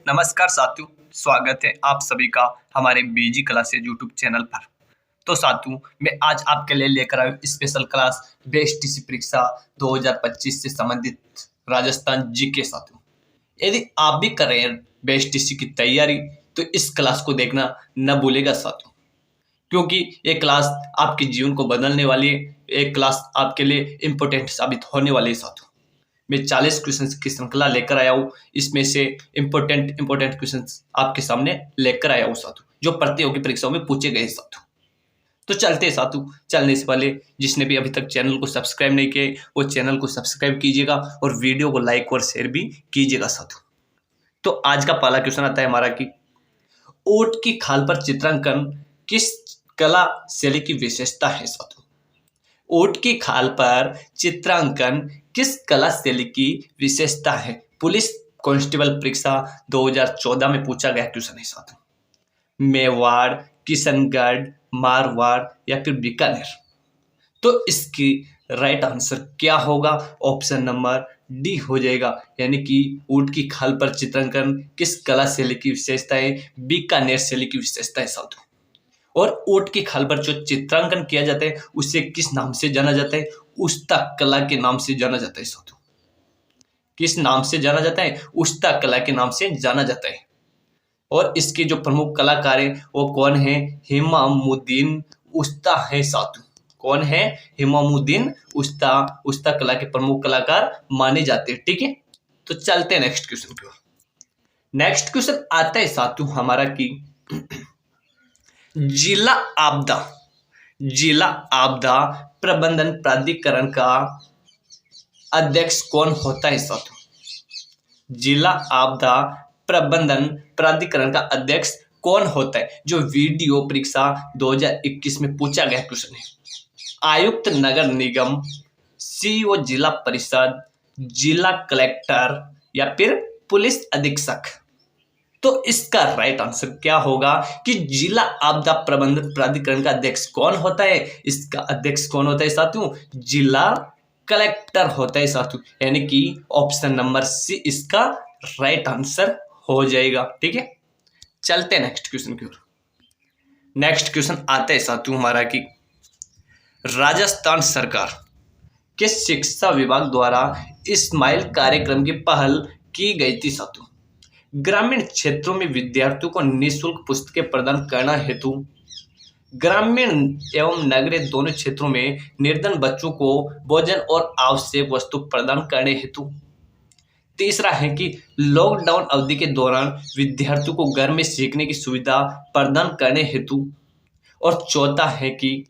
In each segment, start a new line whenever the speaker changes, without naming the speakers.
नमस्कार साथियों, स्वागत है आप सभी का हमारे बीजी क्लासेज यूट्यूब चैनल पर। तो साथियों, मैं आज आपके लिए लेकर आया स्पेशल क्लास बेस्टीसी परीक्षा 2025 से संबंधित राजस्थान जी के। साथियों, यदि आप भी कर रहे हैं बेस्टीसी की तैयारी तो इस क्लास को देखना न भूलेगा साथियों, क्योंकि ये क्लास आपके जीवन को बदलने वाली है। एक क्लास आपके लिए इम्पोर्टेंट साबित होने वाली है साथियों। मैं 40 क्वेश्चंस की श्रृंखला लेकर आया हूँ। इसमें से इम्पोर्टेंट क्वेश्चंस आपके सामने लेकर आया हूँ साथियों, जो प्रतियोगी परीक्षाओं में पूछे गए साथियों। तो चलते हैं साथियों। चलने से पहले जिसने भी अभी तक चैनल को सब्सक्राइब नहीं किया वो चैनल को सब्सक्राइब कीजिएगा और वीडियो को लाइक और शेयर भी कीजिएगा साथियों। तो आज का पहला क्वेश्चन आता है हमारा कि ऊंट की खाल पर चित्रांकन किस कला शैली की विशेषता है साथियों। ऊंट की खाल पर चित्रांकन किस कला शैली की विशेषता है। पुलिस कांस्टेबल परीक्षा 2014 में पूछा गया क्वेश्चन है साथियों। मेवाड़, किशनगढ़, मारवाड़ या फिर बीकानेर। तो इसकी राइट आंसर क्या होगा? ऑप्शन नंबर डी हो जाएगा, यानी कि ऊंट की खाल पर चित्रांकन किस कला शैली की विशेषता है? बीकानेर शैली की विशेषता है साथियों। और ऊंट की खाल पर जो चित्रांकन किया जाता है उसे किस नाम से जाना जाता है? उस्ता कला के नाम से जाना जाता है साथियों। किस नाम से जाना जाता है? उस्ता कला के नाम से जाना जाता है। और इसके जो प्रमुख कलाकार हैं वो कौन है? इमामुद्दीन उस्ता है साथियों। कौन है? इमामुद्दीन उस्ता। उस्ता कला के प्रमुख कलाकार माने जाते हैं। ठीक है, तो चलते हैं नेक्स्ट क्वेश्चन की ओर। नेक्स्ट क्वेश्चन आता है साथियों हमारा कि जिला आपदा प्रबंधन प्राधिकरण का अध्यक्ष कौन होता है साथियों? जिला आपदा प्रबंधन प्राधिकरण का अध्यक्ष कौन होता है? जो वीडियो परीक्षा 2021 में पूछा गया क्वेश्चन है। आयुक्त नगर निगम, सीईओ जिला परिषद, जिला कलेक्टर या फिर पुलिस अधीक्षक। तो इसका राइट आंसर क्या होगा कि जिला आपदा प्रबंधन प्राधिकरण का अध्यक्ष कौन होता है? इसका अध्यक्ष कौन होता है साथियों? जिला कलेक्टर होता है साथियों, यानी कि ऑप्शन नंबर सी इसका राइट आंसर हो जाएगा। ठीक है, चलते हैं नेक्स्ट क्वेश्चन की ओर। नेक्स्ट क्वेश्चन आता है साथियों हमारा कि राजस्थान सरकार के शिक्षा विभाग द्वारा स्माइल कार्यक्रम की पहल की गई थी साथियों। ग्रामीण क्षेत्रों में विद्यार्थियों को निःशुल्क पुस्तकें प्रदान करना हेतु ग्रामीण एवं नगरीय दोनों क्षेत्रों में निर्धन बच्चों को भोजन और आवश्यक वस्तु प्रदान करने हेतु। तीसरा है कि लॉकडाउन अवधि के दौरान विद्यार्थियों को घर में सीखने की सुविधा प्रदान करने हेतु। और चौथा है कि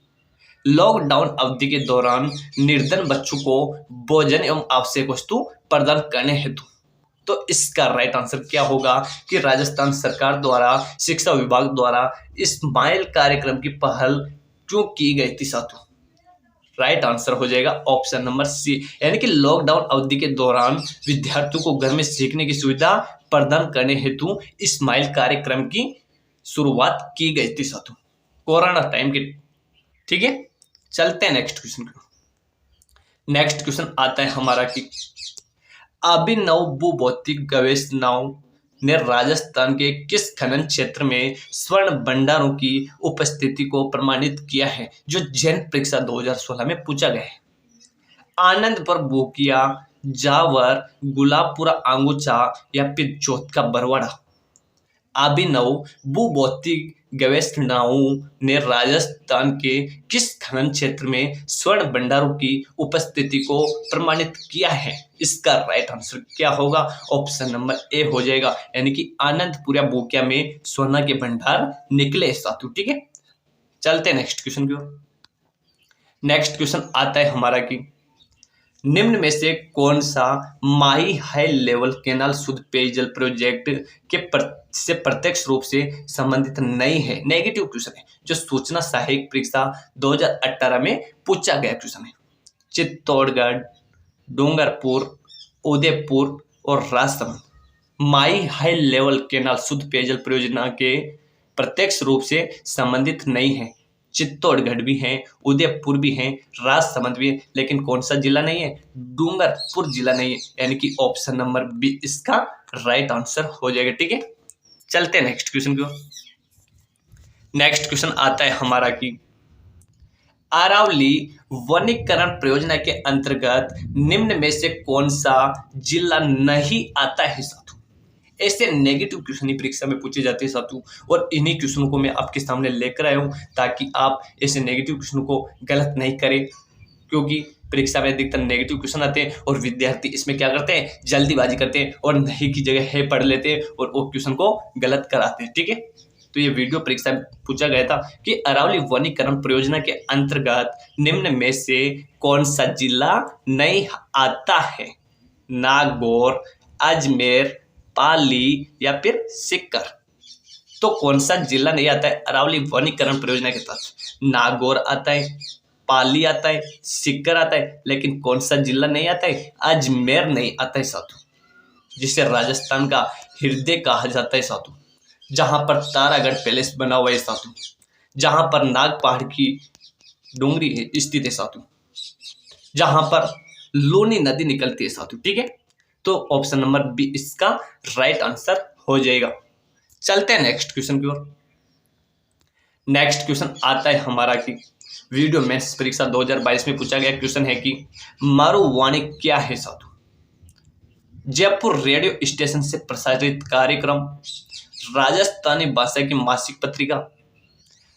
लॉकडाउन अवधि के दौरान निर्धन बच्चों को भोजन एवं आवश्यक वस्तु प्रदान करने हेतु। तो इसका राइट आंसर क्या होगा कि राजस्थान सरकार द्वारा शिक्षा विभाग द्वारा स्माइल कार्यक्रम की पहल क्यों की गई थी साथियों? राइट आंसर हो जाएगा ऑप्शन नंबर सी, यानी कि लॉकडाउन अवधि के दौरान विद्यार्थियों को घर में सीखने की सुविधा प्रदान करने हेतु स्माइल कार्यक्रम की शुरुआत की गई थी साथियों, कोरोना टाइम के। ठीक है, चलते हैं नेक्स्ट क्वेश्चन को। नेक्स्ट क्वेश्चन आता है हमारा कि अभिनव भूभौतिक गवेषणाओं ने राजस्थान के किस खनन क्षेत्र में स्वर्ण भंडारों की उपस्थिति को प्रमाणित किया है? जो जैन परीक्षा 2016 में पूछा गया है। आनंदपुर बोकिया, जावर, गुलाबपुरा आंगुचा या फिर जोत का बरवाड़ा। अभिनव भूभौतिक गवेषणाओं ने राजस्थान के किस खनन क्षेत्र में स्वर्ण भंडारों की उपस्थिति को प्रमाणित किया है? इसका राइट आंसर क्या होगा? ऑप्शन नंबर ए हो जाएगा, यानी कि आनंदपुरा बोकिया में सोना के भंडार निकले साथियों। ठीक है, चलते हैं नेक्स्ट क्वेश्चन की ओर। नेक्स्ट क्वेश्चन आता है हमारा कि निम्न में से कौन सा माही हाई लेवल कैनाल शुद्ध पेयजल प्रोजेक्ट के से प्रत्यक्ष रूप से संबंधित नहीं है? नेगेटिव क्वेश्चन है, जो सूचना सहायक परीक्षा 2018 में पूछा गया क्वेश्चन है। चित्तौड़गढ़, डूंगरपुर, उदयपुर और राजसमंद माही हाई लेवल कैनाल शुद्ध पेयजल परियोजना के प्रत्यक्ष रूप से संबंधित नहीं है। चित्तौड़गढ़ भी है, उदयपुर भी है, राजसमंद भी है, लेकिन कौन सा जिला नहीं है? डूंगरपुर जिला नहीं है, यानी कि ऑप्शन नंबर बी इसका राइट आंसर हो जाएगा। ठीक है, चलते हैं नेक्स्ट क्वेश्चन की ओर। नेक्स्ट क्वेश्चन आता है हमारा कि अरावली वनीकरण परियोजना के अंतर्गत निम्न में से कौन सा जिला नहीं आता है साथू? ऐसे नेगेटिव क्वेश्चन ही परीक्षा में पूछे जाते हैं साथू, और इन्हीं क्वेश्चनों को मैं आपके सामने लेकर आया हूं ताकि आप ऐसे नेगेटिव क्वेश्चन को गलत नहीं करें, क्योंकि परीक्षा में अधिकतर नेगेटिव क्वेश्चन आते हैं और विद्यार्थी इसमें क्या करते हैं? जल्दीबाजी करते हैं और नहीं की जगह है पढ़ लेते हैं और वो क्वेश्चन को गलत कराते हैं। ठीक है, तो ये वीडियो परीक्षा में पूछा गया था कि अरावली वनीकरण परियोजना के अंतर्गत निम्न में से कौन सा जिला नहीं आता है? नागौर, अजमेर, पाली या फिर सीकर? तो कौन सा जिला नहीं आता है अरावली वनीकरण परियोजना के तहत? नागौर आता है, पाली आता है, सीकर आता है, लेकिन कौन सा जिला नहीं आता है? अजमेर नहीं आता है साथों, जिसे राजस्थान का हृदय कहा जाता है साथों, जहां पर तारागढ़ पैलेस बना हुआ है साथों, जहां पर नाग पहाड़ की डोंगरी स्थित है साथों, जहां पर लूनी नदी निकलती है साथों। ठीक है, तो ऑप्शन नंबर बी इसका राइट आंसर हो जाएगा। चलते हैं नेक्स्ट क्वेश्चन की ओर। नेक्स्ट क्वेश्चन आता है हमारा कि वीडियो मेंस परीक्षा 2022 में पूछा गया क्वेश्चन है कि मारुवाणी क्या है साथों? जयपुर रेडियो स्टेशन से प्रसारित कार्यक्रम, राजस्थानी भाषा की मासिक पत्रिका,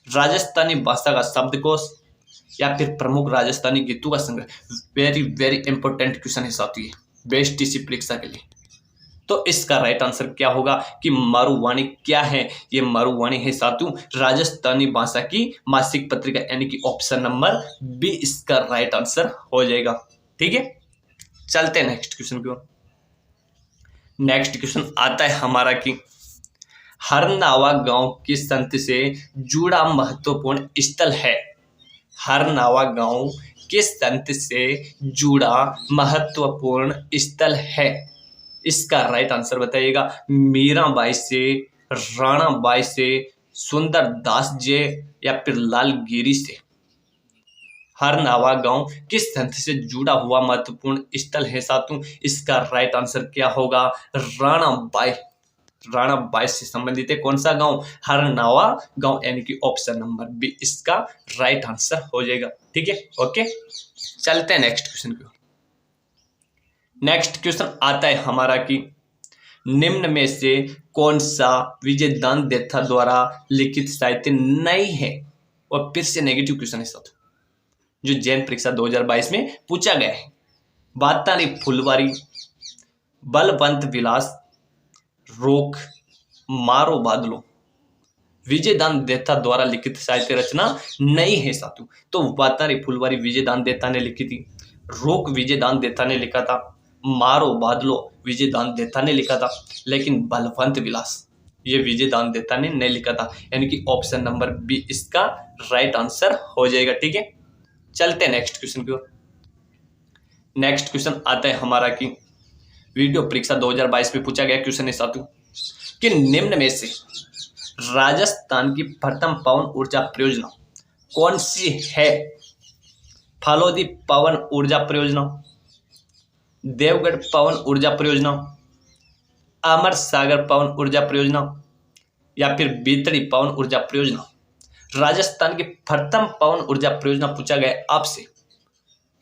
राजस्थानी भाषा का शब्दकोश या फिर प्रमुख राजस्थानी गीतों का संग्रह? वेरी वेरी इंपॉर्टेंट क्वेश्चन है साथी, बेस्ट इसी परीक्षा के लिए। तो इसका राइट आंसर क्या होगा कि मारुवाणी क्या है? ये मारुवाणी है साथियों राजस्थानी भाषा की मासिक पत्रिका, यानी कि ऑप्शन नंबर बी इसका राइट आंसर हो जाएगा। ठीक है, चलते हैं नेक्स्ट क्वेश्चन की ओर। नेक्स्ट क्वेश्चन आता है हमारा कि हरनावा गांव किस संत से जुड़ा महत्वपूर्ण स्थल है? हरनावा गांव किस संत से जुड़ा महत्वपूर्ण स्थल है? इसका राइट आंसर बताइएगा। मीराबाई से, राणाबाई से, सुंदर दास जी या फिर लालगिरी से? हरनावा गांव किस संत से जुड़ा हुआ महत्वपूर्ण स्थल है साथियों? इसका राइट आंसर क्या होगा? राणाबाई, राणाबाई से संबंधित है कौन सा गांव? हरनावा गांव, यानी कि ऑप्शन नंबर बी इसका राइट आंसर हो जाएगा। ठीक है, ओके, चलते हैं नेक्स्ट क्वेश्चन की ओर। नेक्स्ट क्वेश्चन आता है हमारा कि निम्न में से कौन सा विजयदान देथा द्वारा लिखित साहित्य नहीं है? और फिर से नेगेटिव क्वेश्चन है साथ जो जैन परीक्षा 2022 में पूछा गया है। बातारी फुलवारी, बलवंत विलास, रोक, मारो बादलो, विजयदान देथा द्वारा लिखित साहित्य रचना नहीं है साथू। तो बातारी फुलवारी विजयदान देथा ने लिखी थी, रोक विजयदान देथा ने लिखा था, मारो बादलो विजयदान देथा ने लिखा था, लेकिन बलवंत विलास ये विजयदान देथा ने नहीं लिखा था, यानी कि ऑप्शन नंबर बी इसका राइट आंसर हो जाएगा। ठीक है, चलते हैं नेक्स्ट क्वेश्चन की ओर। नेक्स्ट क्वेश्चन आता है हमारा कि वीडियो परीक्षा 2022 में पूछा गया क्वेश्चन है साथू कि निम्न में से राजस्थान की प्रथम पवन ऊर्जा परियोजना कौन सी है? फालोदी पवन ऊर्जा परियोजना, देवगढ़ पवन ऊर्जा परियोजना, अमर सागर पवन ऊर्जा परियोजना या फिर बीतड़ी पवन ऊर्जा परियोजना? राजस्थान की प्रथम पवन ऊर्जा परियोजना पूछा गया आपसे,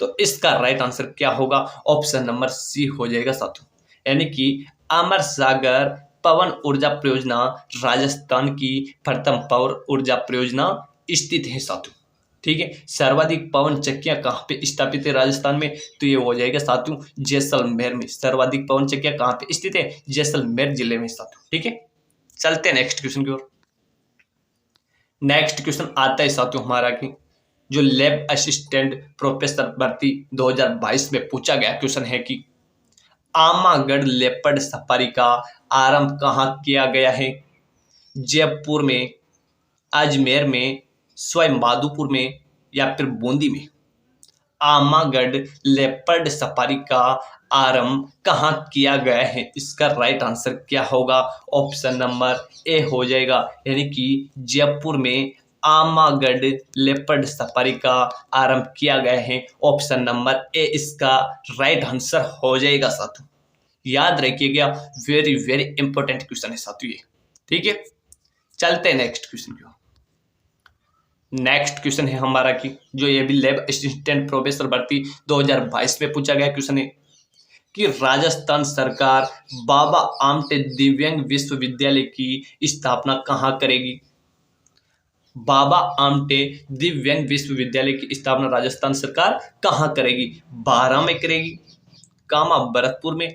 तो इसका राइट आंसर क्या होगा? ऑप्शन नंबर सी हो जाएगा साथियों, यानी कि अमर सागर पवन ऊर्जा परियोजना राजस्थान की प्रथम पवन ऊर्जा परियोजना स्थित है साथियों। ठीक है, सर्वाधिक पवन चक्कियां कहाँ पे स्थापित है राजस्थान में? तो ये हो जाएगा साथियों जैसलमेर में। सर्वाधिक पवन चक्कियां कहाँ पे स्थित है? जैसलमेर जिले में साथियों। ठीक है, चलते हैं नेक्स्ट क्वेश्चन की ओर। नेक्स्ट क्वेश्चन आता है साथियों हमारा कि जो लैब असिस्टेंट प्रोफेसर भर्ती 2022 में पूछा गया क्वेश्चन है कि आमागढ़ लेपर्ड सफारी का आरंभ कहाँ किया गया है? जयपुर में, अजमेर में, स्वयं माधोपुर में या फिर बूंदी में? आमागढ़ लेपर्ड सफारी का आरंभ कहाँ किया गया है? इसका राइट आंसर क्या होगा? ऑप्शन नंबर ए हो जाएगा, यानी कि जयपुर में आमागढ़ लेपर्ड सफारी का आरंभ किया गया है? ऑप्शन नंबर ए इसका राइट आंसर हो जाएगा साथियों। याद रखिएगा, वेरी वेरी इंपॉर्टेंट क्वेश्चन है साथियों ये। ठीक है, चलते हैं नेक्स्ट क्वेश्चन की ओर। नेक्स्ट क्वेश्चन है हमारा की जो ये भी लैब असिस्टेंट प्रोफेसर भर्ती 2022 में पूछा गया क्वेश्चन है कि राजस्थान सरकार बाबा आमटे दिव्यांग विश्वविद्यालय की स्थापना कहाँ करेगी? बाबा आमटे दिव्यांग विश्वविद्यालय की स्थापना राजस्थान सरकार कहाँ करेगी? बारां में करेगी, कामा भरतपुर में,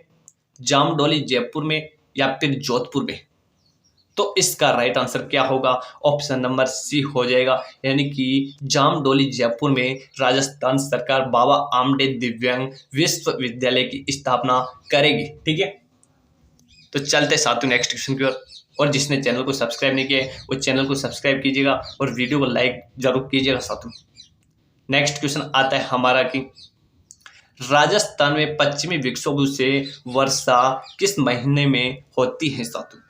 जामडोली जयपुर में, या फिर जोधपुर में? तो इसका राइट आंसर क्या होगा? ऑप्शन नंबर सी हो जाएगा, यानी कि जामडोली जयपुर में राजस्थान सरकार बाबा आमटे दिव्यांग विश्वविद्यालय की स्थापना करेगी। ठीक है, तो चलते साथियों नेक्स्ट क्वेश्चन की ओर। और जिसने चैनल को सब्सक्राइब नहीं किया है वो चैनल को सब्सक्राइब कीजिएगा और वीडियो को लाइक जरूर कीजिएगा साथियों। नेक्स्ट क्वेश्चन आता है हमारा कि राजस्थान में पश्चिमी विक्षोभ से वर्षा किस महीने में होती है साथियों?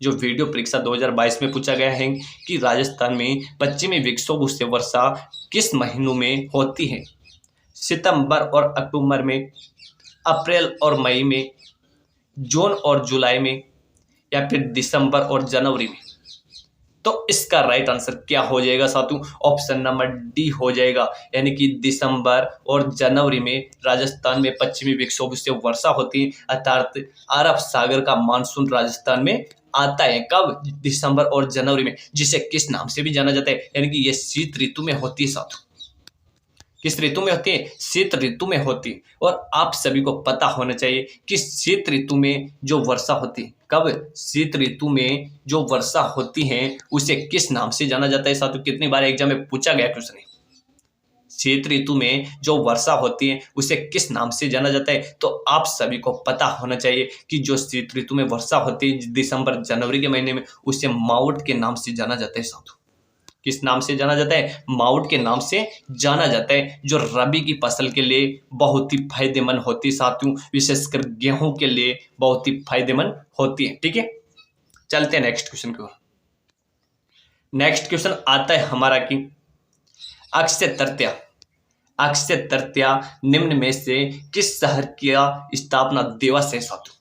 जो वीडियो परीक्षा 2022 में पूछा गया है कि राजस्थान में पश्चिमी विक्षोभ से वर्षा किस महीनों में होती है? सितंबर और अक्टूबर में, अप्रैल और मई में, जून और जुलाई में, या फिर दिसंबर और जनवरी में? तो इसका राइट आंसर क्या हो जाएगा साथियों? ऑप्शन नंबर डी हो जाएगा, यानी कि दिसंबर और जनवरी में राजस्थान में पश्चिमी विक्षोभ से वर्षा होती है, अर्थात अरब सागर का मानसून राजस्थान में आता है। कब? दिसंबर और जनवरी में, जिसे किस नाम से भी जाना जाता है, यानी कि ये शीत ऋतु में होती है साथियों। किस ऋतु में होती है? शीत ऋतु में होती है। और आप सभी को पता होना चाहिए कि शीत ऋतु में जो वर्षा होती है, कब? शीत ऋतु में जो वर्षा होती है उसे किस नाम से जाना जाता है साथियों? कितनी बार एग्जाम में पूछा गया क्वेश्चन है। शीत ऋतु में जो वर्षा होती है उसे किस नाम से जाना जाता है? तो आप सभी को पता होना चाहिए कि जो शीत ऋतु में वर्षा होती है दिसंबर जनवरी के महीने में, उसे मावठ के नाम से जाना जाता है साथियों। किस नाम से जाना जाता है? मावठ के नाम से जाना जाता है, जो रबी की फसल के लिए बहुत ही फायदेमंद होती है साथियों, विशेषकर गेहूं के लिए बहुत ही फायदेमंद होती है। ठीक है, चलते हैं नेक्स्ट क्वेश्चन की ओर। नेक्स्ट क्वेश्चन आता है हमारा कि अक्षय तृतीया, अक्षय तृतीया निम्न में से किस शहर का स्थापना दिवस है साथियों?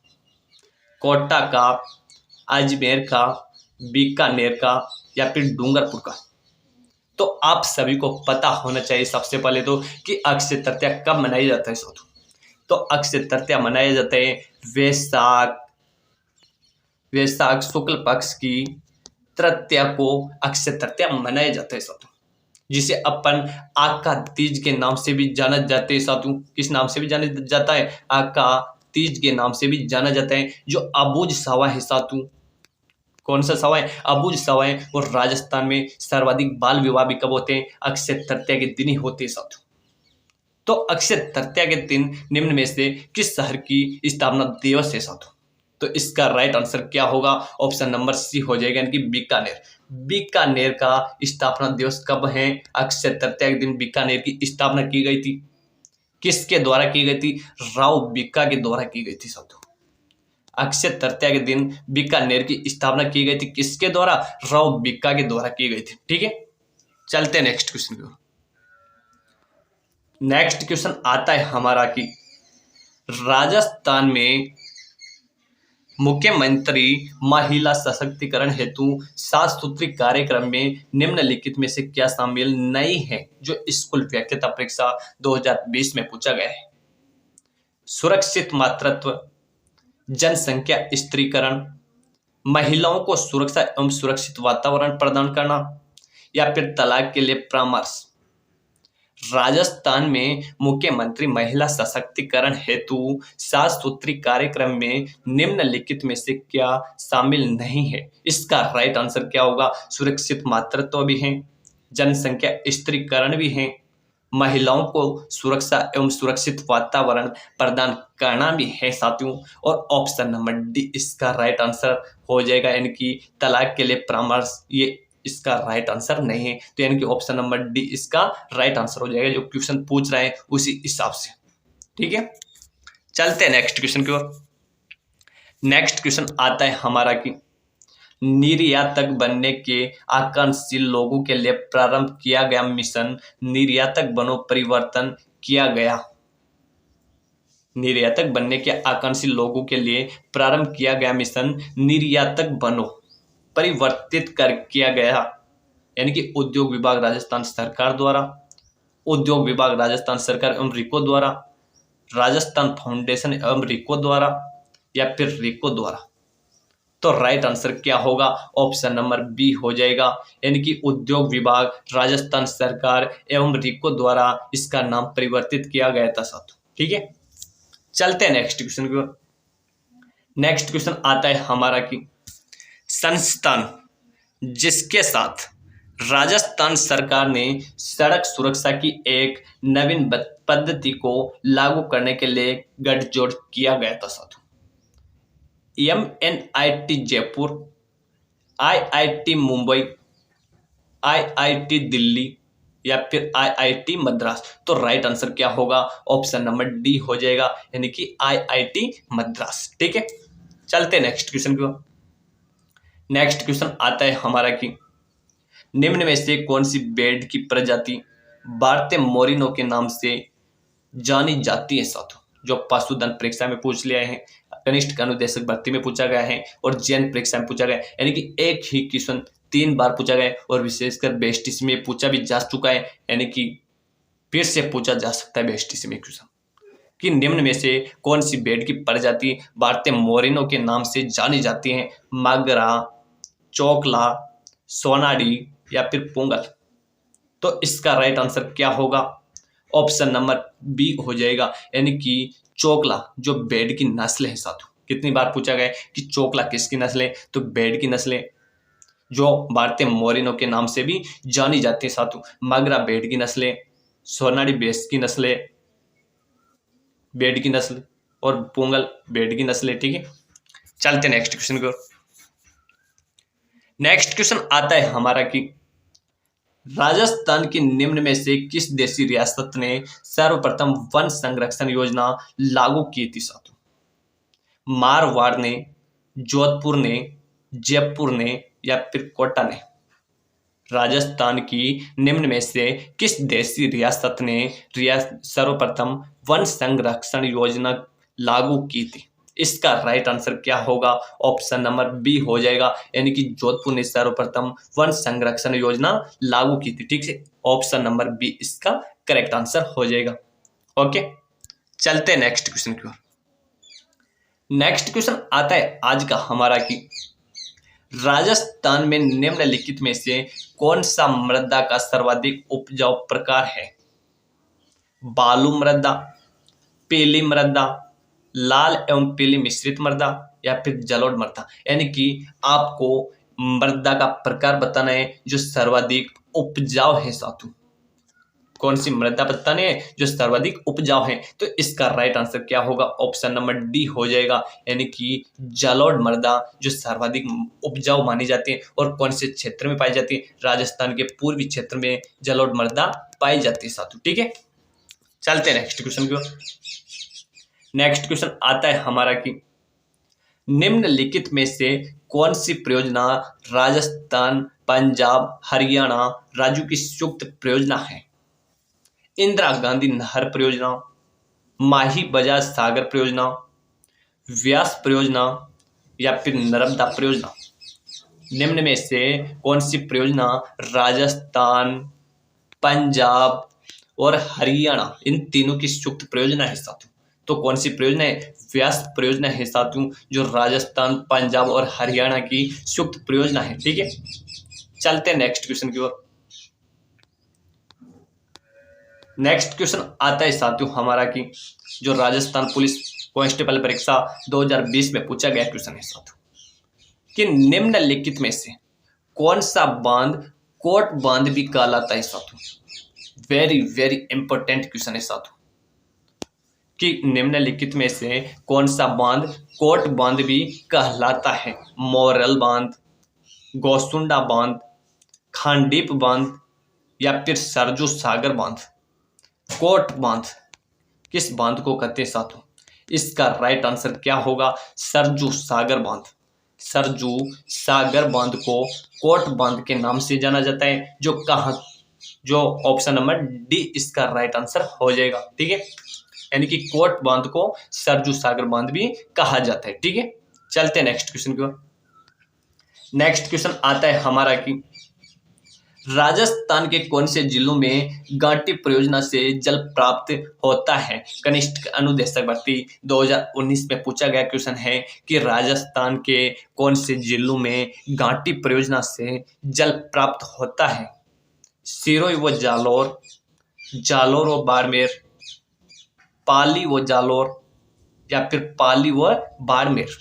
कोटा का, अजमेर का, बीकानेर का, या फिर डूंगरपुर का? तो आप सभी को पता होना चाहिए सबसे पहले तो कि अक्षय तृतीया कब मनाया जाता है साथियों। तो अक्षय तृतीया मनाया जाता है वैशाख शुक्ल पक्ष की तृतीया को अक्षय तृतीया मनाया जाता है साथियों, जिसे अपन आग का तीज के नाम से भी जाना जाते हैं साथियों। किस नाम से भी जाना जाता है? आग का तीज के नाम से भी जाना जाता है। जो अबूझ सावा है साथियों, कौन सा सवा है? अबूझ सवा है। और राजस्थान में सर्वाधिक बाल विवाह भी कब होते हैं? अक्षय तृतीया के दिन ही होते हैं साथियों। तो अक्षय तृतीया के दिन निम्न में से किस शहर की स्थापना दिवस है साथियों? तो इसका राइट आंसर क्या होगा? ऑप्शन नंबर सी हो जाएगा, यानी कि बीकानेर। बीकानेर का स्थापना दिवस कब है? अक्षय तृतीया के दिन बीकानेर की स्थापना की गई थी। किसके द्वारा की गई थी? राव बीका के द्वारा की गई थी साथियों। अक्षय तृतीया के दिन बीकानेर की स्थापना की गई थी, किसके द्वारा? राव बीका के द्वारा की गई थी। ठीक है, चलते हैं नेक्स्ट क्वेश्चन की ओर। नेक्स्ट क्वेश्चन आता है हमारा कि राजस्थान में मुख्यमंत्री महिला सशक्तिकरण हेतु 7 सूत्री कार्यक्रम में निम्नलिखित में से क्या शामिल नहीं है? जो स्कूल व्याख्याता परीक्षा 2020 में पूछा गया है। सुरक्षित मातृत्व, जनसंख्या स्त्रीकरण, महिलाओं को सुरक्षा एवं सुरक्षित वातावरण प्रदान करना, या फिर तलाक के लिए परामर्श? राजस्थान में मुख्यमंत्री महिला सशक्तिकरण हेतु 7 सूत्री कार्यक्रम में निम्नलिखित में से क्या शामिल नहीं है? इसका राइट आंसर क्या होगा? सुरक्षित मातृत्व भी है, जनसंख्या स्त्रीकरण भी है, महिलाओं को सुरक्षा एवं सुरक्षित वातावरण प्रदान करना भी है साथियों। और ऑप्शन नंबर डी इसका राइट आंसर हो जाएगा, यानी कि तलाक के लिए परामर्श, ये इसका राइट आंसर नहीं है। तो यानी कि ऑप्शन नंबर डी इसका राइट आंसर हो जाएगा, जो क्वेश्चन पूछ रहे हैं उसी हिसाब से। ठीक है, चलते हैं नेक्स्ट क्वेश्चन की ओर। नेक्स्ट क्वेश्चन आता है हमारा कि निर्यातक बनने के आकांक्षी लोगों के लिए प्रारंभ किया गया मिशन निर्यातक बनो परिवर्तन किया गया। निर्यातक बनने के आकांक्षी लोगों के लिए प्रारंभ किया गया मिशन निर्यातक बनो परिवर्तित कर किया गया, यानी कि उद्योग विभाग राजस्थान सरकार द्वारा, उद्योग विभाग राजस्थान सरकार एवं रिको द्वारा, राजस्थान फाउंडेशन एवं रिको द्वारा, या फिर रिको द्वारा। तो राइट आंसर क्या होगा? ऑप्शन नंबर बी हो जाएगा, यानी कि उद्योग विभाग राजस्थान सरकार एवं रिको द्वारा इसका नाम परिवर्तित किया गया था साथियों। ठीक है, चलते हैं नेक्स्ट क्वेश्चन की ओर। नेक्स्ट क्वेश्चन आता है हमारा कि संस्थान जिसके साथ राजस्थान सरकार ने सड़क सुरक्षा की एक नवीन पद्धति को लागू करने के लिए गठजोड़ किया गया था साथियों। MNIT Jaipur, IIT Mumbai, IIT Delhi, या फिर IIT मद्रास। तो राइट आंसर क्या होगा? ऑप्शन नंबर डी हो जाएगा, यानी कि IIT मद्रास। ठीक है, चलते नेक्स्ट क्वेश्चन की ओर। नेक्स्ट क्वेश्चन आता है हमारा कि निम्न में से कौन सी भेड़ की प्रजाति भारतीय मोरिनो के नाम से जानी जाती है साथियों? जो पशुधन परीक्षा में पूछ लिया है, कनिष्ठ अनुदेशक भर्ती में पूछा गया है और जैन परीक्षा में पूछा गया है, यानी कि एक ही क्वेश्चन 3 बार पूछा गया है और विशेषकर बेस्टिस में पूछा भी जा चुका है, यानी कि फिर से पूछा जा सकता है बेस्टिस में क्वेश्चन कि निम्न में से कौन सी भेड़ की प्रजाति भारतीय मोरिनो के नाम से जानी जाती है? मागरा, चोकला, सोनाडी, या फिर पोंगल। तो इसका राइट आंसर क्या होगा? ऑप्शन नंबर बी हो जाएगा, यानी कि चोकला जो भेड़ की नस्ल है साथियों। कितनी बार पूछा गया कि चोकला किसकी नस्ल है? तो भेड़ की नस्ल है जो भारतीय मोरिनो के नाम से भी जानी जाती है साथियों। मागरा भेड़ की नस्ल है, सोनाडी बेस की नस्ल है, भेड़ की नस्ल, और पोंगल भेड़ की नस्ल है। ठीक है, चलते नेक्स्ट क्वेश्चन को। नेक्स्ट क्वेश्चन आता है हमारा कि राजस्थान की निम्न में से किस देशी रियासत ने सर्वप्रथम वन संरक्षण योजना लागू की थी साथियों? मारवाड़ ने, जोधपुर ने, जयपुर ने, या फिर कोटा ने। राजस्थान की निम्न में से किस देशी रियासत ने सर्वप्रथम वन संरक्षण योजना लागू की थी? इसका राइट आंसर क्या होगा? ऑप्शन नंबर बी हो जाएगा, यानी कि जोधपुर ने सर्वप्रथम वन संरक्षण योजना लागू की थी। ठीक है, ऑप्शन नंबर बी इसका करेक्ट आंसर हो जाएगा। ओके, चलते नेक्स्ट क्वेश्चन की ओर। नेक्स्ट क्वेश्चन आता है आज का हमारा कि राजस्थान में निम्नलिखित में से कौन सा मृदा का सर्वाधिक उपजाऊ प्रकार है? बालू मृदा, पीली मृदा, लाल एवं पीली मिश्रित मृदा, या फिर जलोढ़ मृदा। यानी कि आपको मृदा का प्रकार बताना है जो सर्वाधिक उपजाऊ है साथियों। कौन सी मृदा बतानी है जो सर्वाधिक उपजाऊ है? तो इसका राइट आंसर क्या होगा? ऑप्शन नंबर डी हो जाएगा, यानी कि जलोढ़ मृदा जो सर्वाधिक उपजाऊ मानी जाती है। और कौन से क्षेत्र में पाई जाती है? राजस्थान के पूर्वी क्षेत्र में जलोढ़ मृदा पाई जाती है साथियों। ठीक है, चलते नेक्स्ट क्वेश्चन की ओर। नेक्स्ट क्वेश्चन आता है हमारा कि निम्नलिखित में से कौन सी परियोजना राजस्थान, पंजाब, हरियाणा राज्यों की संयुक्त परियोजना है? इंदिरा गांधी नहर परियोजना, माही बजाज सागर परियोजना, व्यास परियोजना, या फिर नर्मदा परियोजना। निम्न में से कौन सी परियोजना राजस्थान, पंजाब और हरियाणा इन तीनों की संयुक्त परियोजना है साथियों? तो कौन सी परियोजना है? व्यास परियोजना है साथियों, जो राजस्थान, पंजाब और हरियाणा की संयुक्त परियोजना है। ठीक है, चलते हैं नेक्स्ट क्वेश्चन की ओर। नेक्स्ट क्वेश्चन आता है साथियों हमारा कि जो राजस्थान पुलिस कांस्टेबल परीक्षा 2020 में पूछा गया क्वेश्चन है साथियों कि निम्नलिखित में से कौन सा बांध कोट बांध भी कहलाता है साथियों? वेरी वेरी इंपॉर्टेंट क्वेश्चन है साथियों कि निम्नलिखित में से कौन सा बांध कोट बांध भी कहलाता है? मोरल बांध, गौसुंडा बांध, खांडीप बांध, या फिर सरजू सागर बांध। कोट बांध किस बांध को कहते हैं साथियों? इसका राइट आंसर क्या होगा? सरजू सागर बांध। सरजू सागर बांध को कोट बांध के नाम से जाना जाता है, जो ऑप्शन नंबर डी इसका राइट आंसर हो जाएगा। ठीक है, यानी कि कोट बांध को सरजू सागर बांध भी कहा जाता है। ठीक है, चलते हैं नेक्स्ट क्वेश्चन की ओर। नेक्स्ट क्वेश्चन आता है हमारा कि राजस्थान के कौन से जिलों में गांटी परियोजना से जल प्राप्त होता है। कनिष्ठ अनुदेशक भर्ती 2019 में पूछा गया क्वेश्चन है कि राजस्थान के कौन से जिलों में गांटी परियोजना से जल प्राप्त होता है। सिरोही व जालोर, जालोर व बाड़मेर, पाली व जालोर या फिर पाली व बाड़मेर।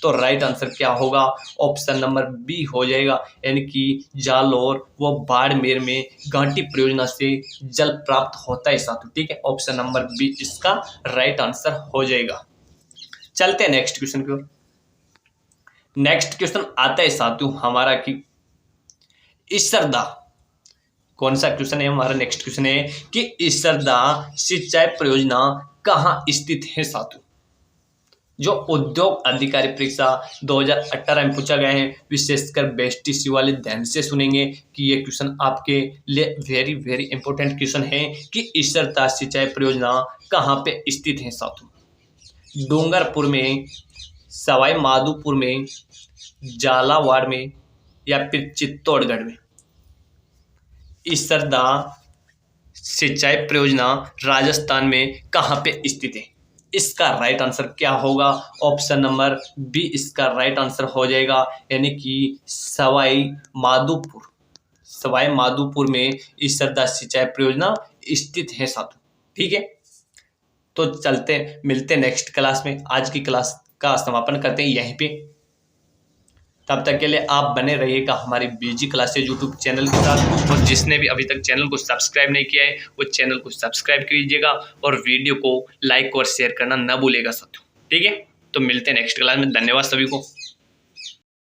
तो राइट आंसर क्या होगा, ऑप्शन नंबर बी हो जाएगा, यानी कि जालोर व बाड़मेर में गांटी परियोजना से जल प्राप्त होता है साथियों। ठीक है, ऑप्शन नंबर बी इसका राइट आंसर हो जाएगा। चलते हैं नेक्स्ट क्वेश्चन की ओर। नेक्स्ट क्वेश्चन आता है साथियों हमारा कि इसरदा, कौन सा क्वेश्चन है हमारा, नेक्स्ट क्वेश्चन है कि इसरदा सिंचाई परियोजना कहाँ स्थित है साथियों। जो उद्योग अधिकारी परीक्षा 2018 में पूछा गया है, विशेषकर बेस्टी सी वाले ध्यान से सुनेंगे कि ये क्वेश्चन आपके लिए वेरी वेरी इंपॉर्टेंट क्वेश्चन है कि इसरदा सिंचाई परियोजना कहाँ पे स्थित है साथियों। डूंगरपुर में, सवाई माधोपुर में, झालावाड़ में या फिर चित्तौड़गढ़ में। इसरदा सिंचाई परियोजना राजस्थान में कहाँ पे स्थित है, इसका राइट आंसर क्या होगा, ऑप्शन नंबर बी इसका राइट आंसर हो जाएगा, यानी कि सवाई माधोपुर में इसरदा सिंचाई परियोजना स्थित है साथियों। ठीक है, तो चलते मिलते नेक्स्ट क्लास में। आज की क्लास का समापन करते हैं यहीं पे। तब तक के लिए आप बने रहिएगा हमारी बीजी क्लासेज यूट्यूब चैनल के साथ, और जिसने भी अभी तक चैनल को सब्सक्राइब नहीं किया है वो चैनल को सब्सक्राइब कीजिएगा और वीडियो को लाइक और शेयर करना ना भूलिएगा साथियों। ठीक है, तो मिलते हैं नेक्स्ट क्लास में। धन्यवाद सभी को।